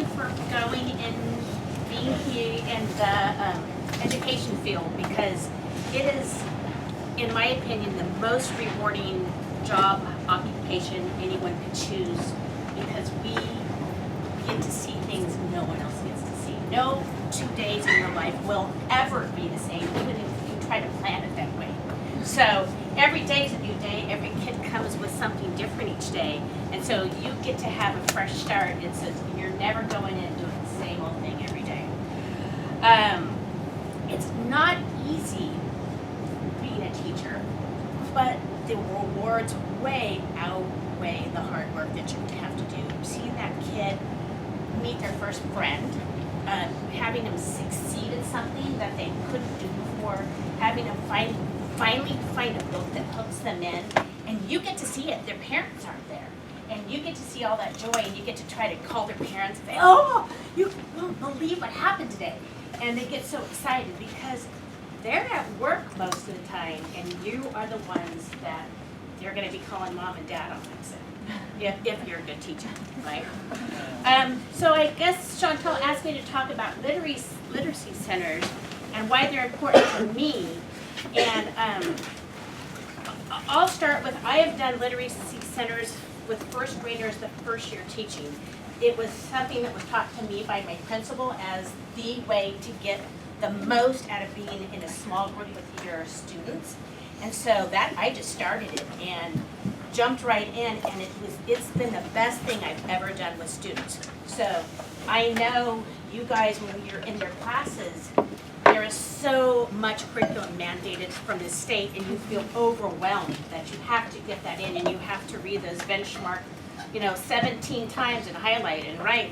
you for going and being here in the education field, because it is, in my opinion, the most rewarding job occupation anyone could choose, because we get to see things no one else gets to see. No 2 days in your life will ever be the same, even if you try to plan it that way. So every day is a new day. Every kid comes with something different each day, and so you get to have a fresh start. You're never going in and doing the same old thing every day. It's not easy being a teacher, but the rewards way outweigh the hard work that you have to do. Seeing that kid meet their first friend, having them succeed at something that they couldn't do before, having them finally find a book that hooks them in, and you get to see it. Their parents aren't there, and you get to see all that joy, and you get to try to call their parents and say, "Oh, you won't believe what happened today," and they get so excited because they're at work most of the time, and you are the ones that they're going to be calling mom and dad on if you're a good teacher, right? So I guess Chantel asked me to talk about literacy centers and why they're important to me. And I'll start with, I have done literacy centers with first graders the first year teaching. It was something that was taught to me by my principal as the way to get the most out of being in a small group with your students. And so that, I just started it and jumped right in, and it's been the best thing I've ever done with students. So I know you guys, when you're in their classes, there is so much curriculum mandated from the state, and you feel overwhelmed that you have to get that in, and you have to read those benchmark, 17 times and highlight and write.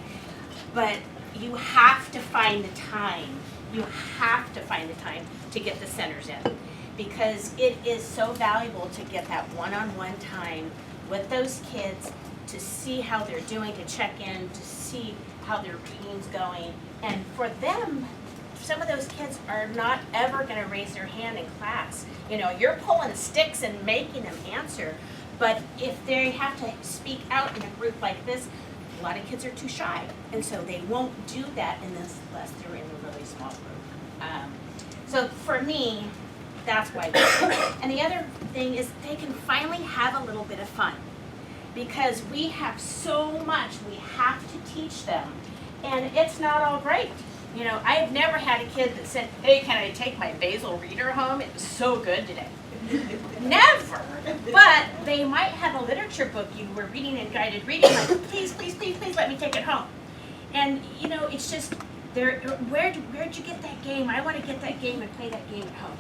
But you have to find the time. You have to find the time to get the centers in, because it is so valuable to get that one-on-one time with those kids, to see how they're doing, to check in, to see how their reading's going. And for them, some of those kids are not ever going to raise their hand in class. You're pulling sticks and making them answer, but if they have to speak out in a group like this, a lot of kids are too shy, and so they won't do that unless they're in a really small group. So for me, that's why. And the other thing is they can finally have a little bit of fun, because we have so much we have to teach them, and it's not all great. I've never had a kid that said, "Hey, can I take my Basil reader home? It was so good today." Never. But they might have a literature book you were reading in guided reading, like, "Please, please, please, please let me take it home." And it's just, where'd you get that game? I want to get that game and play that game at home.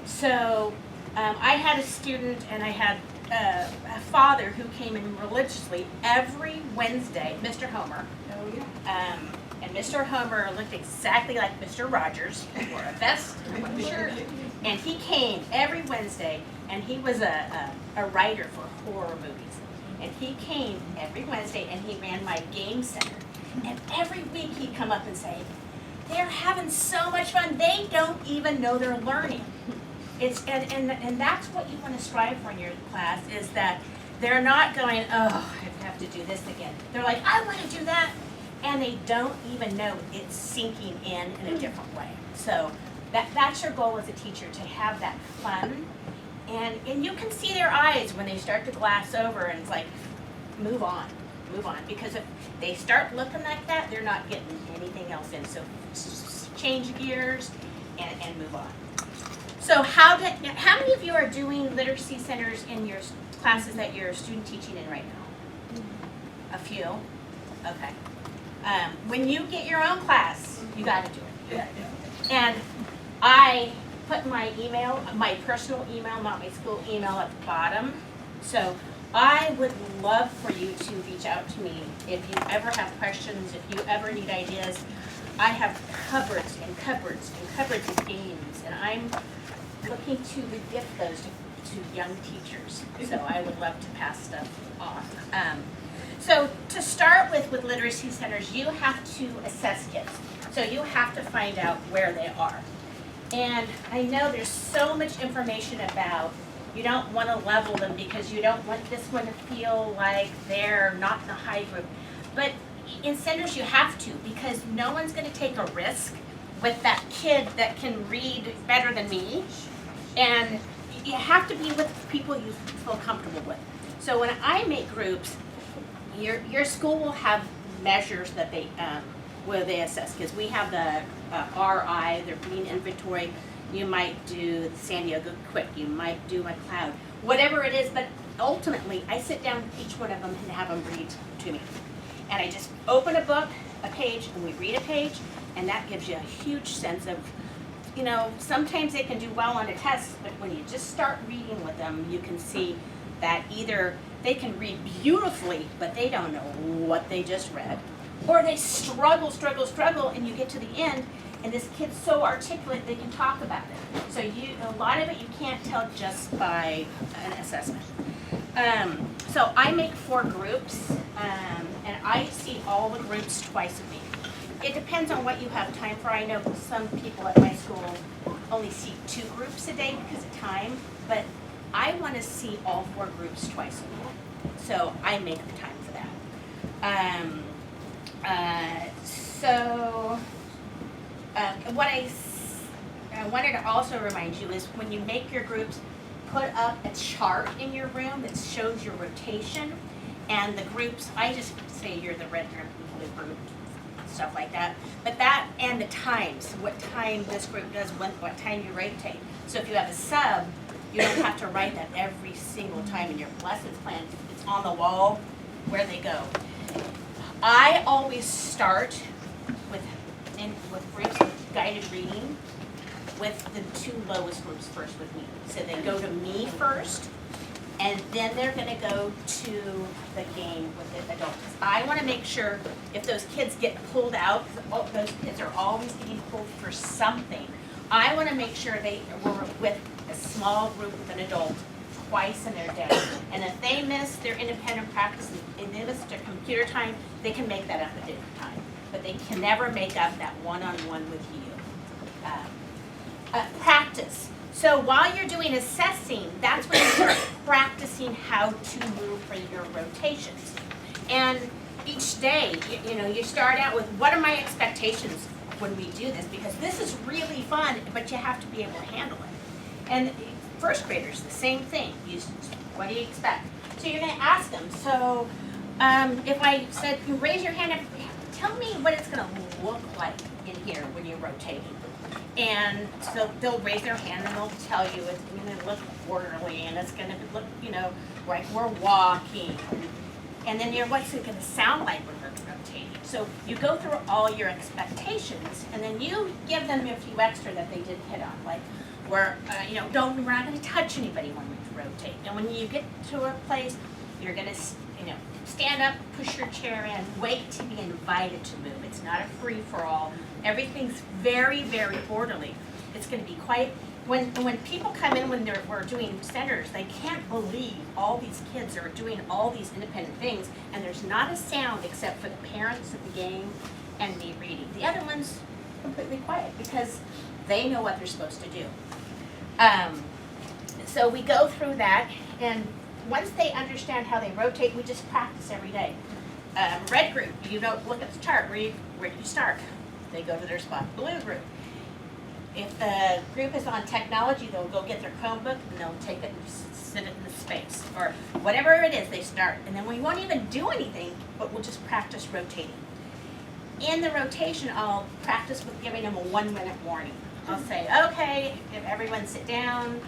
So I had a student, and I had a father who came in religiously every Wednesday, Mr. Homer. Oh, yeah. And Mr. Homer looked exactly like Mr. Rogers, wore a vest, a shirt, and he came every Wednesday, and he was a writer for horror movies. And he came every Wednesday, and he ran my game center. And every week he'd come up and say, "They're having so much fun, they don't even know they're learning." And that's what you want to strive for in your class, is that they're not going, "Oh, I have to do this again." They're like, "I want to do that." And they don't even know it's sinking in a different way. So that's your goal as a teacher, to have that fun. And you can see their eyes when they start to glass over, and it's like, move on. Because if they start looking like that, they're not getting anything else in. So change gears and move on. So how many of you are doing literacy centers in your classes that you're student teaching in right now? A few? Okay. When you get your own class, you got to do it. And I put my email, my personal email, not my school email, at the bottom. So I would love for you to reach out to me if you ever have questions, if you ever need ideas. I have cupboards and cupboards and cupboards of games, and I'm looking to gift those to young teachers. So I would love to pass stuff on. So to start with literacy centers, you have to assess kids. So you have to find out where they are. And I know there's so much information about, you don't want to level them because you don't want this one to feel like they're not in the high group. But in centers you have to, because no one's gonna take a risk with that kid that can read better than me. And you have to be with people you feel comfortable with. So when I make groups, your school will have measures that they, where they assess, because we have the RI, their green inventory. You might do the San Diego Quick, you might do McLeod, whatever it is, but ultimately I sit down with each one of them and have them read to me. And I just open a book, a page, and we read a page, and that gives you a huge sense of, you know, sometimes they can do well on a test, but when you just start reading with them, you can see that either they can read beautifully, but they don't know what they just read, or they struggle, and you get to the end, and this kid's so articulate they can talk about it. So a lot of it you can't tell just by an assessment. So I make 4 groups, and I see all the groups twice a week. It depends on what you have time for. I know some people at my school only see 2 groups a day because of time, but I want to see all 4 groups twice a week. So I make the time for that. What I wanted to also remind you is when you make your groups, put up a chart in your room that shows your rotation and the groups. I just say you're the red group, blue group, stuff like that. But that and the times, what time this group does, what time you rotate. So if you have a sub, you don't have to write that every single time in your lessons plan. It's on the wall where they go. I always start with groups of guided reading with the 2 lowest groups first with me. So they go to me first, and then they're gonna go to the game with the adults. I wanna make sure if those kids get pulled out, those kids are always getting pulled for something. I wanna make sure they were with a small group with an adult twice in their day. And if they miss their independent practice and they miss their computer time, they can make that up a different time. But they can never make up that one-on-one with you. Practice. So while you're doing assessing, that's when you start practicing how to move for your rotations. And each day, you start out with, what are my expectations when we do this? Because this is really fun, but you have to be able to handle it. And first graders, the same thing. What do you expect? So you're going to ask them. So if I said, raise your hand up, tell me what it's going to look like in here when you're rotating. And so they'll raise their hand and they'll tell you it's going to look orderly and it's going to look, like we're walking. And then what's it going to sound like when we're rotating? So you go through all your expectations and then you give them a few extra that they didn't hit on, like we're not going to touch anybody when we rotate. And when you get to a place, you're going to stand up, push your chair in, wait to be invited to move. It's not a free-for-all. Everything's very, very orderly. It's going to be quiet. When people come in when we're doing centers, they can't believe all these kids are doing all these independent things, and there's not a sound except for the parents at the game and me reading. The other ones completely quiet because they know what they're supposed to do. So we go through that, and once they understand how they rotate, we just practice every day. Red group, look at the chart. Where do you start? They go to their spot. Blue group. If the group is on technology, they'll go get their Chromebook and they'll take it and sit it in the space. Or whatever it is, they start. And then we won't even do anything, but we'll just practice rotating. In the rotation, I'll practice with giving them a 1-minute warning. I'll say, okay, if everyone sit down,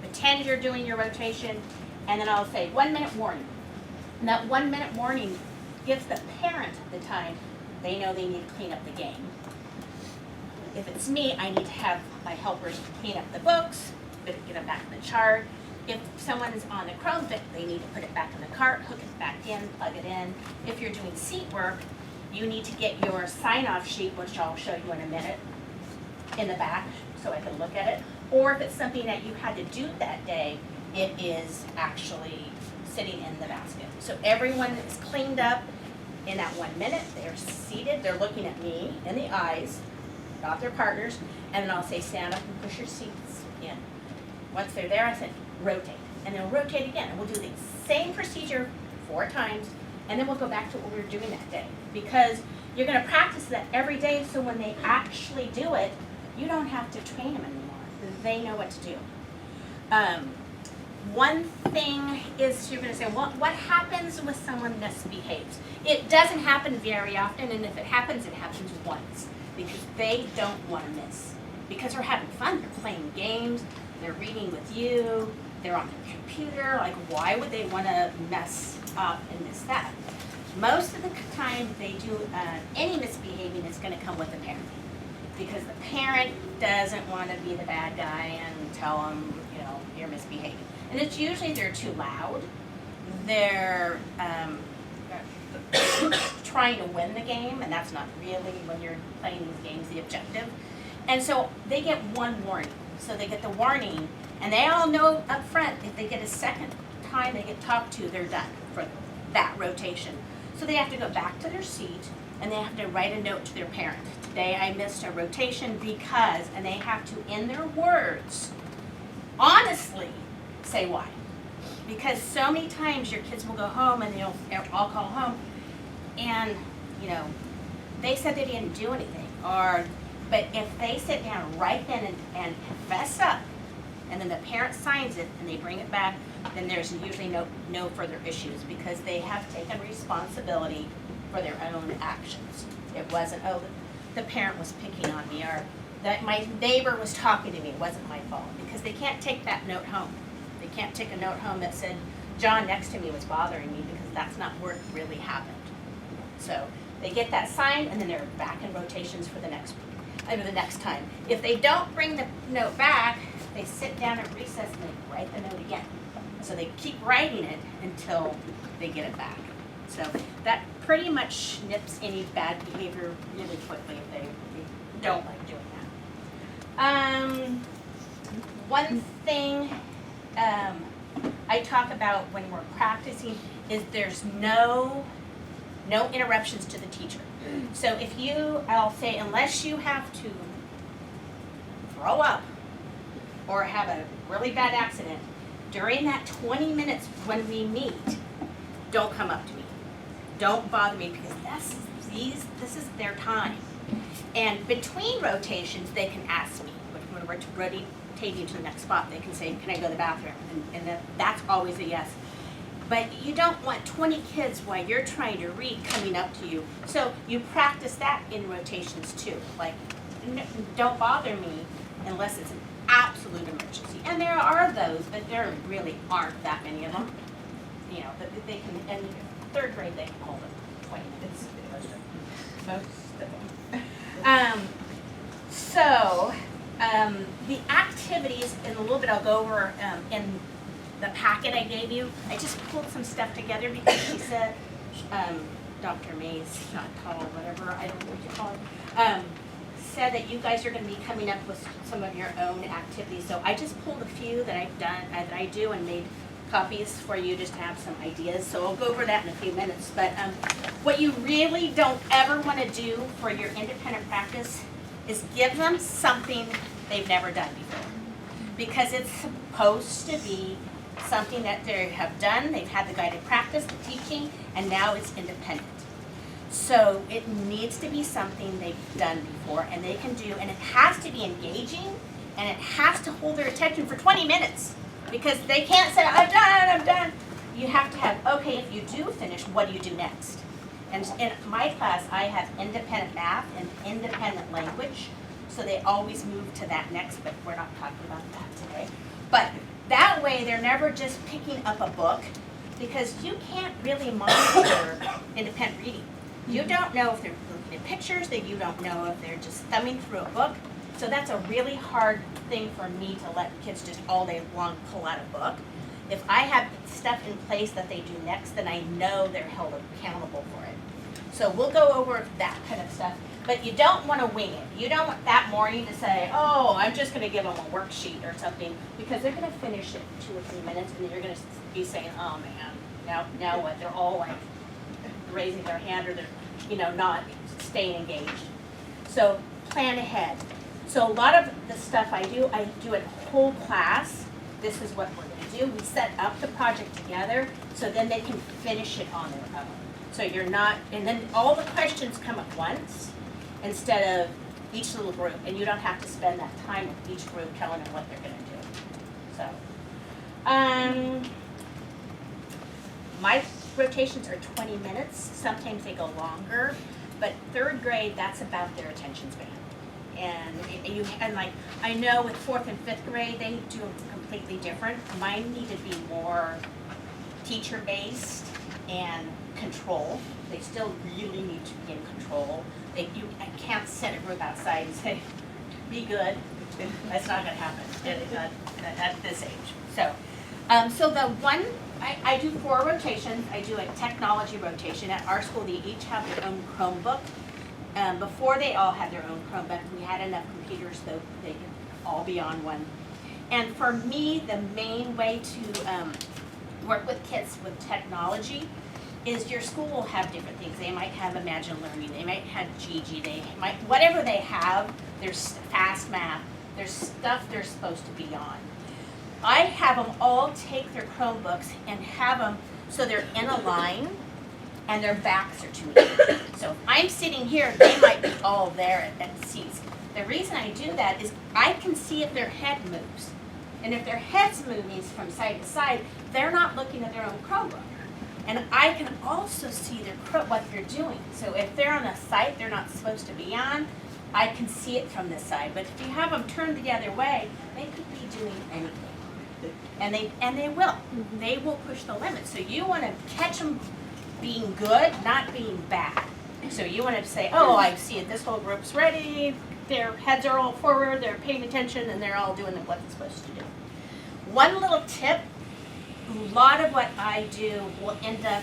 pretend you're doing your rotation, and then I'll say 1-minute warning. And that 1-minute warning gives the parent the time. They know they need to clean up the game. If it's me, I need to have my helpers clean up the books, get them back in the chart. If someone is on the Chromebook, they need to put it back in the cart, hook it back in, plug it in. If you're doing seat work, you need to get your sign-off sheet, which I'll show you in a minute, in the back so I can look at it. Or if it's something that you had to do that day, it is actually sitting in the basket. So everyone is cleaned up in that 1 minute. They're seated, they're looking at me in the eyes, not their partners, and then I'll say stand up and push your seats in. Once they're there, I said rotate, and they'll rotate again, and we'll do the same procedure 4 times, and then we'll go back to what we were doing that day. Because you're gonna practice that every day, so when they actually do it, you don't have to train them anymore. They know what to do. One thing is, you're gonna say, what happens when someone misbehaves? It doesn't happen very often, and if it happens once. Because they don't wanna miss. Because they're having fun, they're playing games, they're reading with you, they're on their computer, like why would they wanna mess up and miss that? Most of the time they do, any misbehaving is gonna come with the parent. Because the parent doesn't wanna be the bad guy and tell them, you're misbehaving. And it's usually they're too loud, they're trying to win the game, and that's not really, when you're playing these games, the objective. And so they get one warning. So they get the warning, and they all know up front, if they get a second time they get talked to, they're done for that rotation. So they have to go back to their seat, and they have to write a note to their parent. Today I missed a rotation because, and they have to, in their words, honestly say why. Because so many times your kids will go home and they'll all call home, and they said they didn't do anything, but if they sit down right then and fess up, and then the parent signs it and they bring it back, then there's usually no further issues, because they have taken responsibility for their own actions. It wasn't, the parent was picking on me, or that my neighbor was talking to me, it wasn't my fault, because they can't take that note home. They can't take a note home that said, John next to me was bothering me, because that's not where it really happened. So they get that signed, and then they're back in rotations for the next time. If they don't bring the note back, they sit down at recess and they write the note again. So they keep writing it until they get it back. So that pretty much nips any bad behavior really quickly if they don't like doing that. One thing I talk about when we're practicing is there's no interruptions to the teacher. So I'll say, unless you have to throw up or have a really bad accident, during that 20 minutes when we meet, don't come up to me. Don't bother me, because this is their time. And between rotations, they can ask me. When we're rotating to the next spot, they can say, can I go to the bathroom? And that's always a yes. But you don't want 20 kids while you're trying to read coming up to you. So you practice that in rotations too. Like, don't bother me unless it's an absolute emergency. And there are those, but there really aren't that many of them. But they can, in third grade, they can hold them 20 minutes. Most of them. The activities, in a little bit I'll go over in the packet I gave you. I just pulled some stuff together because she said, Dr. Mays, not tall, whatever, I don't know what you call it, said that you guys are going to be coming up with some of your own activities. So I just pulled a few that I've done, that I do, and made copies for you just to have some ideas. So I'll go over that in a few minutes. But what you really don't ever want to do for your independent practice is give them something they've never done before. Because it's supposed to be something that they have done, they've had the guided practice, the teaching, and now it's independent. So it needs to be something they've done before and they can do, and it has to be engaging, and it has to hold their attention for 20 minutes. Because they can't say, I'm done. You have to have, okay, if you do finish, what do you do next? And in my class, I have independent math and independent language. So they always move to that next, but we're not talking about that today. But that way, they're never just picking up a book, because you can't really monitor independent reading. You don't know if they're looking at pictures, that you don't know if they're just thumbing through a book. So that's a really hard thing for me to let kids just all day long pull out a book. If I have stuff in place that they do next, then I know they're held accountable for it. So we'll go over that kind of stuff. But you don't want to wing it. You don't want that morning to say, oh, I'm just going to give them a worksheet or something, because they're going to finish it in 2 or 3 minutes, and you're going to be saying, oh man, now what? They're all like raising their hand, or they're not staying engaged. So plan ahead. So a lot of the stuff I do it whole class. This is what we're going to do. We set up the project together, so then they can finish it on their own. So you're not, and then all the questions come at once instead of each little group, and you don't have to spend that time with each group telling them what they're gonna do. So, my rotations are 20 minutes, sometimes they go longer, but third grade, that's about their attention span. And like, I know with fourth and fifth grade, they do completely different. Mine need to be more teacher-based and control. They still really need to be in control. I can't send a group outside and say, be good. That's not gonna happen at this age. So, so the one, I do 4 rotations. I do a technology rotation. At our school, they each have their own Chromebook. Before they all had their own Chromebook, we had enough computers so they could all be on one. And for me, the main way to work with kids with technology is your school will have different things. They might have Imagine Learning, they might have Gigi, they might, whatever they have, there's fast math, there's stuff they're supposed to be on. I have them all take their Chromebooks and have them so they're in a line and their backs are to me. So if I'm sitting here, they might be all there at the seats. The reason I do that is I can see if their head moves. And if their head's moving from side to side, they're not looking at their own Chromebook. And I can also see what they're doing. So if they're on a site they're not supposed to be on, I can see it from this side. But if you have them turned the other way, they could be doing anything. And they will. They will push the limit. So you want to catch them being good, not being bad. So you want to say, oh, I see it. This whole group's ready. Their heads are all forward. They're paying attention, and they're all doing what they're supposed to do. One little tip. A lot of what I do will end up,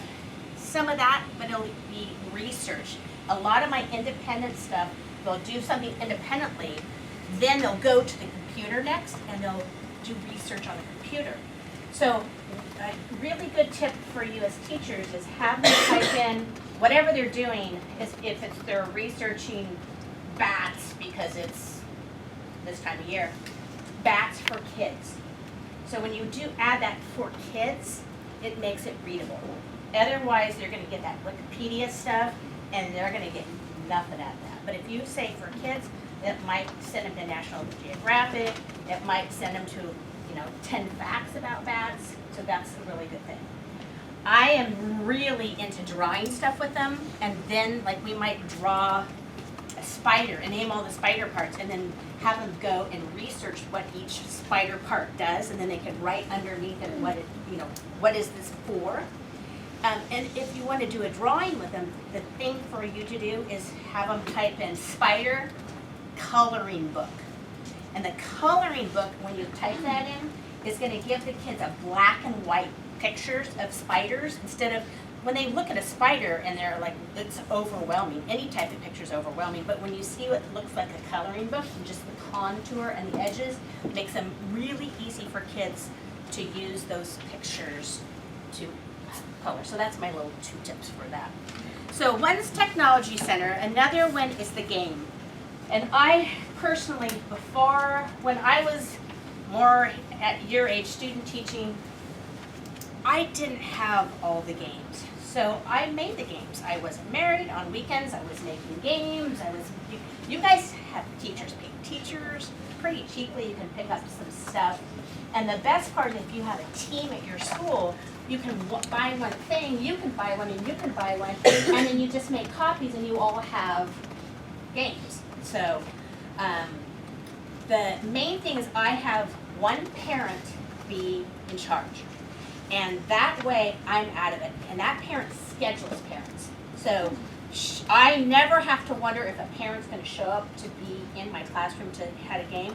some of that, but it'll be research. A lot of my independent stuff, they'll do something independently, then they'll go to the computer next and they'll do research on the computer. So a really good tip for you as teachers is have them type in whatever they're doing, if they're researching bats because it's this time of year, bats for kids. So when you do add that for kids, it makes it readable. Otherwise, they're going to get that Wikipedia stuff, and they're going to get nothing out of that. But if you say for kids, it might send them to National Geographic. It might send them to, 10 facts about bats. So that's a really good thing. I am really into drawing stuff with them, and then like we might draw a spider and name all the spider parts, and then have them go and research what each spider part does, and then they can write underneath it what is this for. And if you want to do a drawing with them, the thing for you to do is have them type in spider coloring book. And the coloring book, when you type that in, is going to give the kids a black and white pictures of spiders instead of when they look at a spider and they're like, it's overwhelming. Any type of picture is overwhelming, but when you see what looks like a coloring book and just the contour and the edges, it makes them really easy for kids to use those pictures to color. So that's my little 2 tips for that. So one's Technology Center, another one is the game. And I personally, before, when I was more at your age, student teaching, I didn't have all the games. So I made the games. I wasn't married. On weekends, I was making games. You guys have teachers pay teachers pretty cheaply. You can pick up some stuff. And the best part is if you have a team at your school, you can buy one thing, you can buy one, and you can buy one, and then you just make copies and you all have games. So the main thing is I have one parent be in charge. And that way I'm out of it. And that parent schedules parents. So I never have to wonder if a parent's going to show up to be in my classroom to have a game.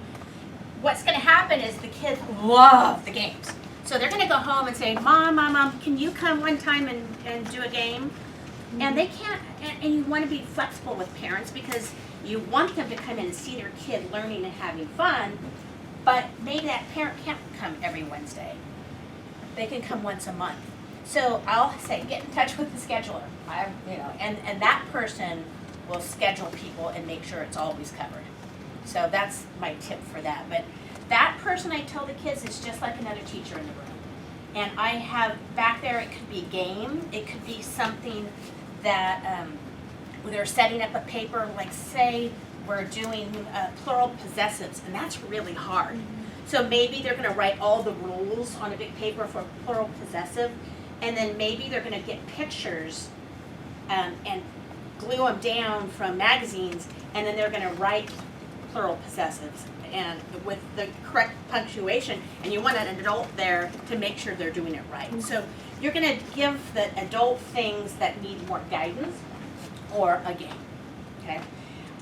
What's going to happen is the kids love the games. So they're going to go home and say, Mom, can you come one time and do a game? Mm-hmm. And they can't, and you want to be flexible with parents because you want them to come in and see their kid learning and having fun, but maybe that parent can't come every Wednesday. They can come once a month. So I'll say, get in touch with the scheduler. And that person will schedule people and make sure it's always covered. So that's my tip for that. But that person, I tell the kids, is just like another teacher in the room. And I have back there, it could be game, it could be something that they're setting up a paper, like say we're doing plural possessives, and that's really hard. So maybe they're going to write all the rules on a big paper for plural possessive, and then maybe they're going to get pictures and glue them down from magazines, and then they're going to write plural possessives and with the correct punctuation, and you want an adult there to make sure they're doing it right. So you're going to give the adult things that need more guidance or a game, okay?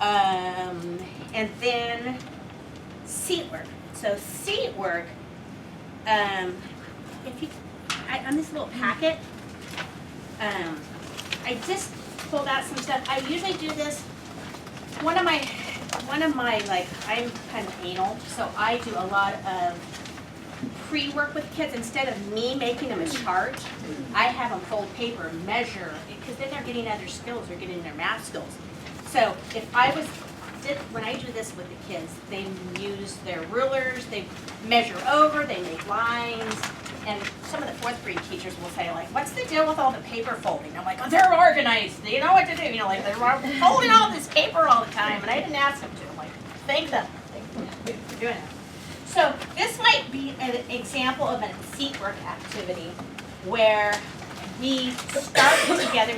And then seat work. So seat work, if you, on this little packet, I just pulled out some stuff. I usually do this. One of my like, I'm kind of anal, so I do a lot of pre-work with kids. Instead of me making them a chart, I have them fold paper, measure, because then they're getting other skills, they're getting their math skills. So if when I do this with the kids, they use their rulers, they measure over, they make lines, and some of the fourth grade teachers will say, like, what's the deal with all the paper folding? I'm like, oh, they're organized, they know what to do, you know, like they're folding all this paper all the time, and I didn't ask them to. I'm like, thank them for doing it. So this might be an example of a seat work activity where we start together,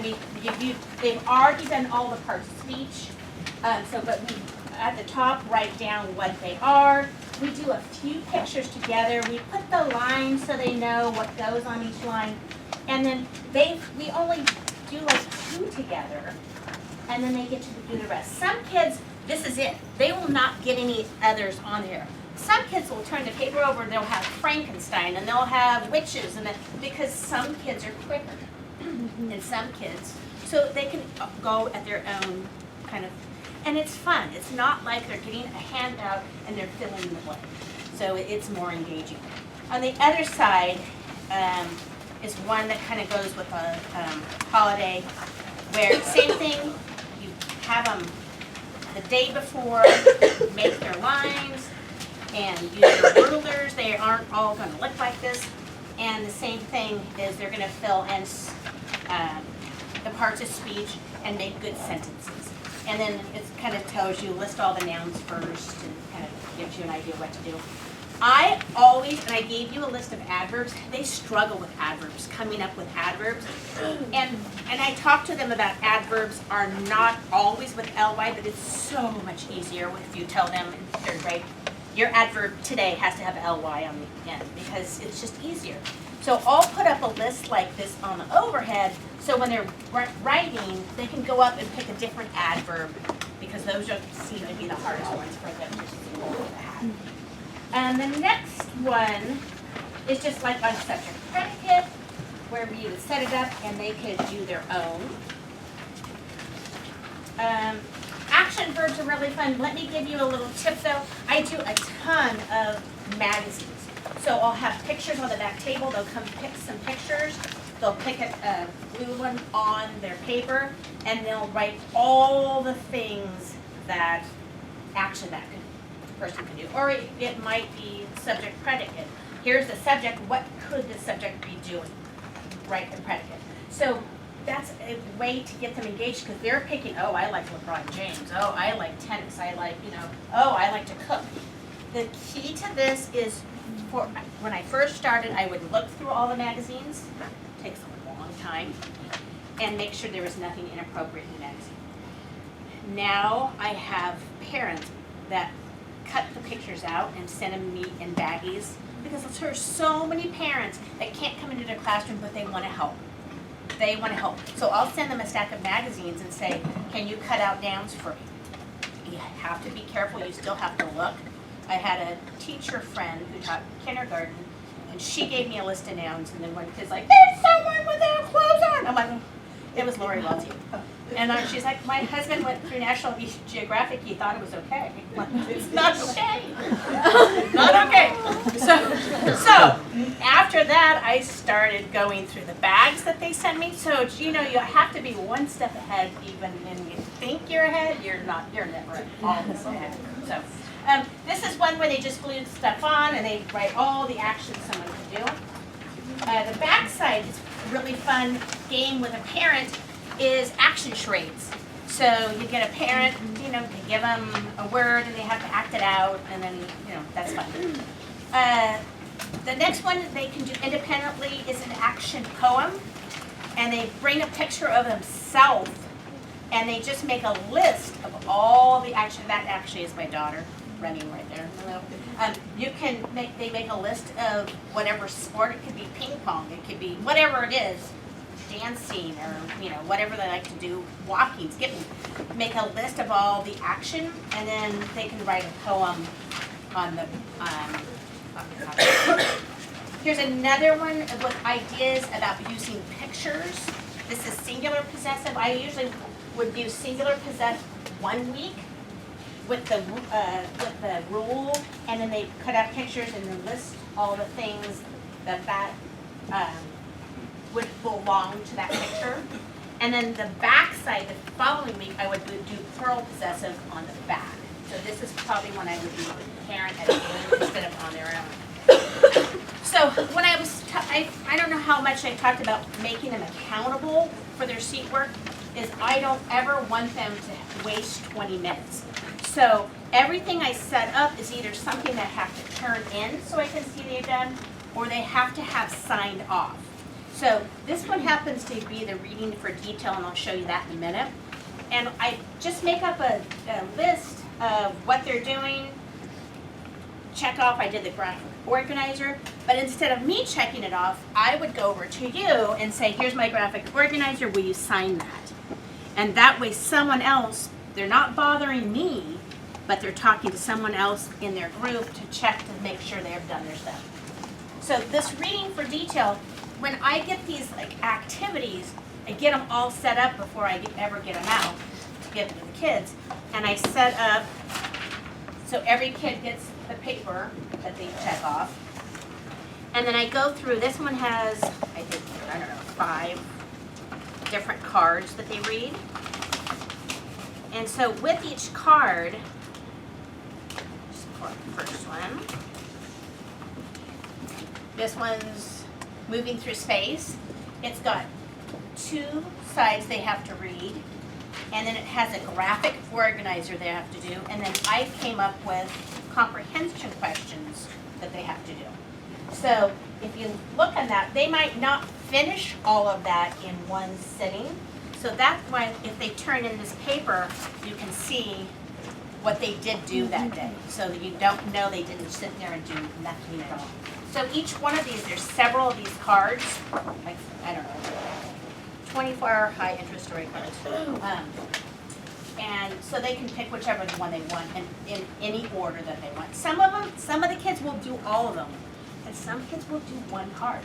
they've already done all the parts of speech, but we, at the top, write down what they are. We do a few pictures together. We put the lines so they know what goes on each line. And then we only do like 2 together, and then they get to do the rest. Some kids, this is it. They will not get any others on here. Some kids will turn the paper over and they'll have Frankenstein and they'll have witches, and because some kids are quicker than some kids. So they can go at their own kind of, and it's fun. It's not like they're getting a handout and they're filling in the blank. So it's more engaging. On the other side is one that kind of goes with a holiday, where same thing, you have them the day before, make their lines, and use their rulers. They aren't all going to look like this. And the same thing is they're going to fill in the parts of speech and make good sentences. And then it kind of tells you, list all the nouns first, and kind of gives you an idea what to do. I always, and I gave you a list of adverbs, they struggle with adverbs, coming up with adverbs. And I talked to them about adverbs are not always with ly, but it's so much easier if you tell them in 3rd grade, your adverb today has to have ly on the end, because it's just easier. So I'll put up a list like this on the overhead, so when they're writing, they can go up and pick a different adverb, because those seem to be the hardest ones for them to see what they have. And the next one is just like on subject predicate, where we would set it up and they could do their own. Action verbs are really fun. Let me give you a little tip though. I do a ton of magazines. So I'll have pictures on the back table. They'll come pick some pictures. They'll pick a blue one on their paper, and they'll write all the things that action that person can do. Or it might be subject predicate. Here's the subject. What could the subject be doing? Write the predicate. So that's a way to get them engaged, because they're picking, oh, I like LeBron James. Oh, I like tennis. I like, oh, I like to cook. The key to this is, when I first started, I would look through all the magazines. It takes a long time. And make sure there was nothing inappropriate in the magazine. Now I have parents that cut the pictures out and send them me in baggies, because there's so many parents that can't come into their classroom, but they want to help. They want to help. So I'll send them a stack of magazines and say, can you cut out nouns for me? You have to be careful. You still have to look. I had a teacher friend who taught kindergarten, and she gave me a list of nouns, and then one kid's like, there's someone without clothes on. I'm like, it was Lori Welty. And she's like, my husband went through National Geographic, he thought it was okay. Like, it's not okay. Not okay. So after that, I started going through the bags that they send me. So, you have to be one step ahead, even when you think you're ahead, you're never always ahead. So this is one where they just glue stuff on and they write all the actions someone can do. The back side is a really fun game with a parent. is action charades. So you get a parent, you know, they give them a word and they have to act it out, and then, you know, that's fun. The next one they can do independently is an action poem, and they bring a picture of themselves, and they just make a list of all the action. That actually is my daughter running right there. They make a list of whatever sport. It could be ping pong, it could be whatever it is, dancing, or, you know, whatever they like to do, walking, skipping. Make a list of all the action, and then they can write a poem on the Here's another one with ideas about using pictures. This is singular possessive. I usually would do singular possessive 1 week with the rule, and then they cut out pictures and then list all the things that would belong to that picture. And then the back side, the following week, I would do plural possessive on the back. So this is probably when I would do the parent at the end instead of on their own. So when I don't know how much I talked about making them accountable for their seat work, is I don't ever want them to waste 20 minutes. So everything I set up is either something that I have to turn in so I can see they've done, or they have to have signed off. So this one happens to be the reading for detail, and I'll show you that in a minute. And I just make up a list of what they're doing, check off, I did the graphic organizer, but instead of me checking it off, I would go over to you and say, here's my graphic organizer, will you sign that? And that way someone else, they're not bothering me, but they're talking to someone else in their group to check to make sure they've done their stuff. So this reading for detail, when I get these like activities, I get them all set up before I ever get them out to give them to the kids. And I set up, so every kid gets the paper that they check off. And then I go through, this one has, I think, I don't know, 5 different cards that they read. And so with each card, just pull up the first one. This one's moving through space. It's got 2 sides they have to read, and then it has a graphic organizer they have to do, and then I came up with comprehension questions that they have to do. So if you look on that, they might not finish all of that in one sitting. So that's why if they turn in this paper, you can see what they did do that day, so that you don't know they didn't sit there and do nothing at all. So each one of these, there's several of these cards, like, I don't know, 24-hour high interest rate cards. And so they can pick whichever one they want in any order that they want. Some of the kids will do all of them, and some kids will do one card.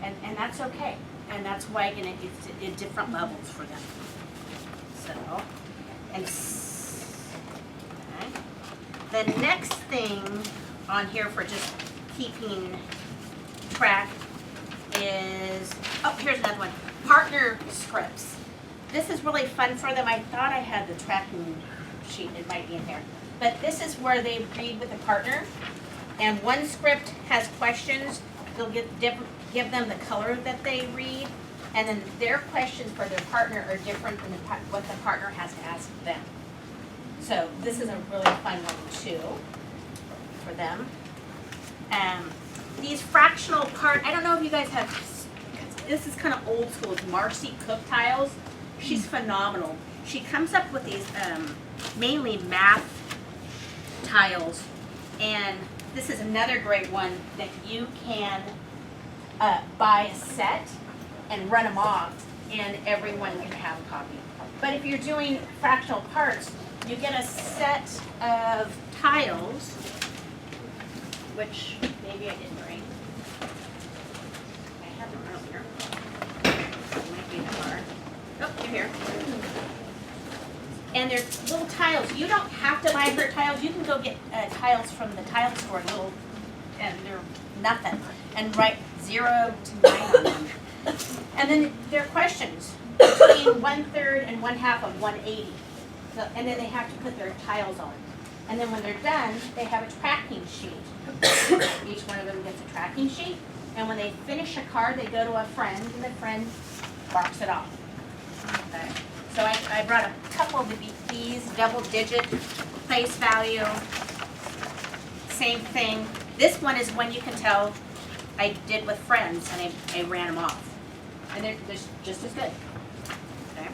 And that's okay. And that's why it's in different levels for them. So, okay. The next thing on here for just keeping track is, oh, here's another one, partner scripts. This is really fun for them. I thought I had the tracking sheet, it might be in there. But this is where they read with a partner, and one script has questions. They'll give them the color that they read, and then their questions for their partner are different than what the partner has to ask them. So this is a really fun one too for them. These fractional part, I don't know if you guys have, this is kind of old school, it's Marcy Cook tiles. She's phenomenal. She comes up with these mainly math tiles, and this is another great one that you can buy a set and run them off, and everyone can have a copy. But if you're doing fractional parts, you get a set of tiles, which maybe I didn't bring. I have them earlier. It might be in the car. Oh, they're here. And they're little tiles. You don't have to buy her tiles. You can go get tiles from the tile store, and they're nothing. And write 0 to 9 on them. And then there are questions between 1/3 and 1/2 of 180. So, and then they have to put their tiles on. And then when they're done, they have a tracking sheet. Each one of them gets a tracking sheet. And when they finish a card, they go to a friend, and the friend marks it off. Okay. So I brought a couple of these, double digit face value. Same thing. This one is one you can tell I did with friends, and I ran them off. And they're just as good. Okay.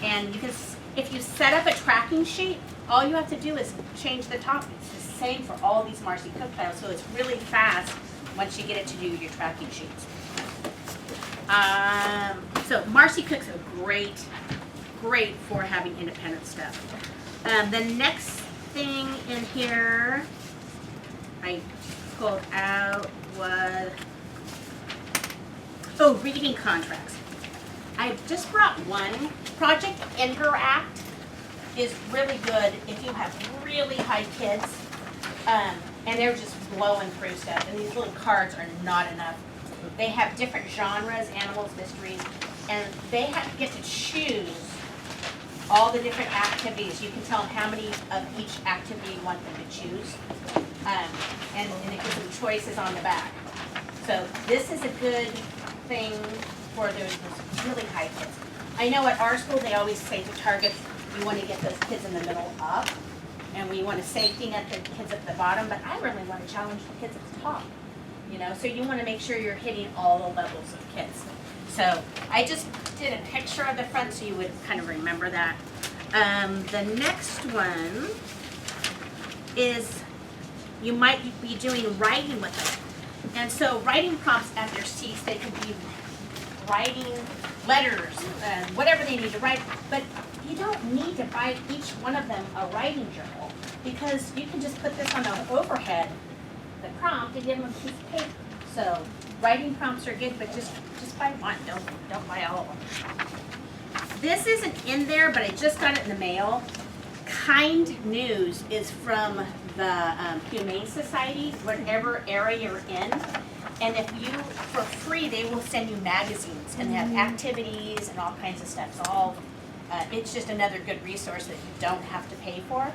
And you can, if you set up a tracking sheet, all you have to do is change the top. It's the same for all these Marcy Cook files, so it's really fast once you get it to do your tracking sheets. So Marcy Cooks are great for having independent stuff. The next thing in here I pulled out was, reading contracts. I just brought one. Project Interact is really good if you have really high kids, and they're just blowing through stuff, and these little cards are not enough. They have different genres, animals, mysteries, and they get to choose all the different activities. You can tell them how many of each activity you want them to choose, and it gives them choices on the back. So this is a good thing for those really high kids. I know at our school they always say to target, we want to get those kids in the middle up, and we want to safety net the kids at the bottom, but I really want to challenge the kids at the top. You know, so you want to make sure you're hitting all the levels of kids. So I just did a picture of the front so you would kind of remember that. The next one is you might be doing writing with them. And so writing prompts at their seats, they could be writing letters, whatever they need to write, but you don't need to buy each one of them a writing journal, because you can just put this on the overhead, the prompt, and give them a piece of paper. So writing prompts are good, but just buy one. Don't buy all of them. This isn't in there, but I just got it in the mail. Kind News is from the Humane Society, whatever area you're in. And if you, for free, they will send you magazines, and they have activities and all kinds of stuff. So it's just another good resource that you don't have to pay for.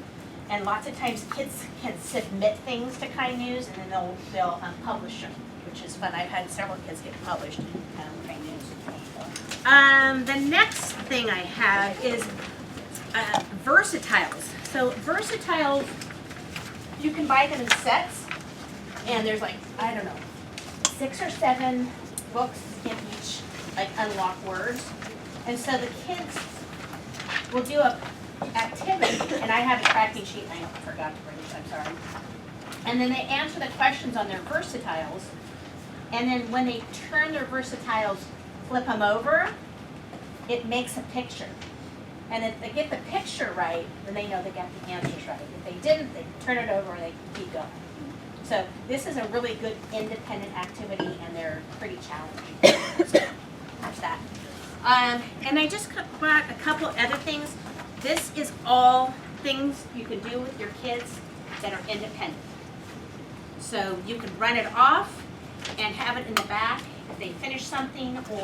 And lots of times kids can submit things to Kind News, and then they'll publish them, which is fun. I've had several kids get published in Kind News. The next thing I have is Versatiles. So Versatiles, you can buy them in sets, and there's like, I don't know, 6 or 7 books in each, like unlock words. And so the kids will do a activity, and I have a tracking sheet, and I forgot to bring it, I'm sorry. And then they answer the questions on their Versatiles, and then when they turn their Versatiles, flip them over, it makes a picture. And if they get the picture right, then they know they got the answers right. If they didn't, they turn it over and they keep going. So this is a really good independent activity, and they're pretty challenging. So that's that. And I just brought a couple other things. This is all things you can do with your kids that are independent. So you can run it off and have it in the back if they finish something, or